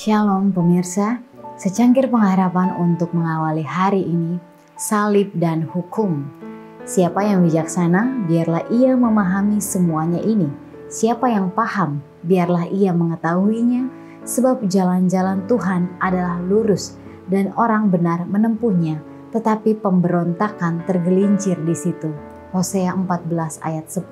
Shalom pemirsa, secangkir pengharapan untuk mengawali hari ini, salib dan hukum. Siapa yang bijaksana, biarlah ia memahami semuanya ini. Siapa yang paham, biarlah ia mengetahuinya, sebab jalan-jalan Tuhan adalah lurus dan orang benar menempuhnya, tetapi pemberontakan tergelincir di situ. Hosea 14 ayat 10.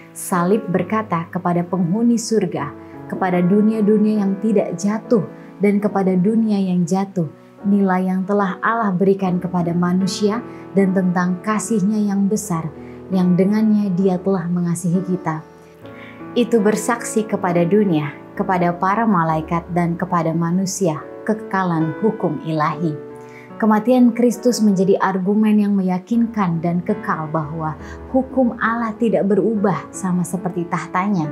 Salib berkata kepada penghuni surga, kepada dunia-dunia yang tidak jatuh dan kepada dunia yang jatuh, nilai yang telah Allah berikan kepada manusia dan tentang kasih-Nya yang besar, yang dengannya Dia telah mengasihi kita. Itu bersaksi kepada dunia, kepada para malaikat dan kepada manusia, kekekalan hukum ilahi. Kematian Kristus menjadi argumen yang meyakinkan dan kekal bahwa hukum Allah tidak berubah sama seperti tahtanya.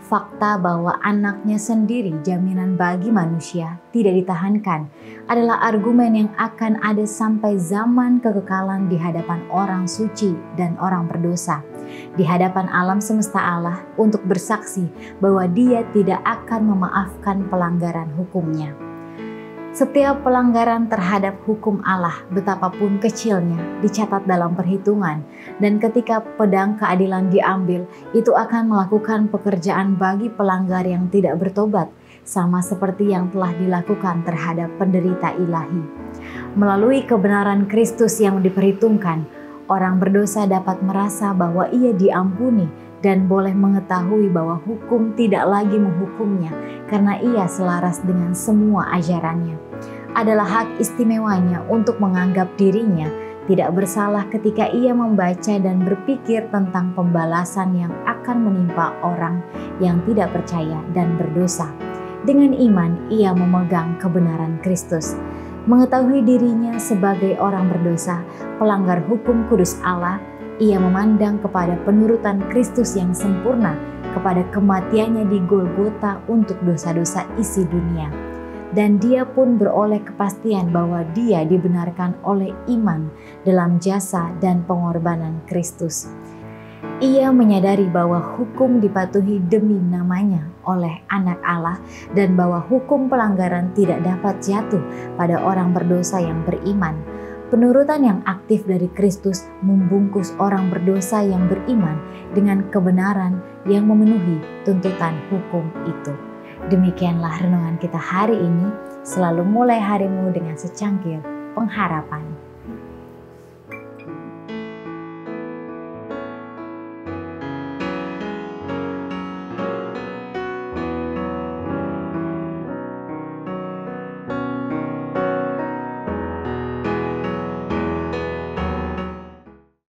Fakta bahwa anaknya sendiri jaminan bagi manusia tidak ditahankan adalah argumen yang akan ada sampai zaman kekekalan di hadapan orang suci dan orang berdosa. Di hadapan alam semesta Allah untuk bersaksi bahwa Dia tidak akan memaafkan pelanggaran hukum-Nya. Setiap pelanggaran terhadap hukum Allah, betapapun kecilnya, dicatat dalam perhitungan. Dan ketika pedang keadilan diambil, itu akan melakukan pekerjaan bagi pelanggar yang tidak bertobat, sama seperti yang telah dilakukan terhadap penderita ilahi. Melalui kebenaran Kristus yang diperhitungkan, orang berdosa dapat merasa bahwa ia diampuni dan boleh mengetahui bahwa hukum tidak lagi menghukumnya karena ia selaras dengan semua ajarannya. Adalah hak istimewanya untuk menganggap dirinya tidak bersalah ketika ia membaca dan berpikir tentang pembalasan yang akan menimpa orang yang tidak percaya dan berdosa. Dengan iman ia memegang kebenaran Kristus. Mengetahui dirinya sebagai orang berdosa, pelanggar hukum kudus Allah, ia memandang kepada penurutan Kristus yang sempurna, kepada kematiannya di Golgota untuk dosa-dosa isi dunia. Dan dia pun beroleh kepastian bahwa dia dibenarkan oleh iman dalam jasa dan pengorbanan Kristus. Ia menyadari bahwa hukum dipatuhi demi namanya oleh anak Allah dan bahwa hukum pelanggaran tidak dapat jatuh pada orang berdosa yang beriman. Penurutan yang aktif dari Kristus membungkus orang berdosa yang beriman dengan kebenaran yang memenuhi tuntutan hukum itu. Demikianlah renungan kita hari ini. Selalu mulai harimu dengan secangkir pengharapan.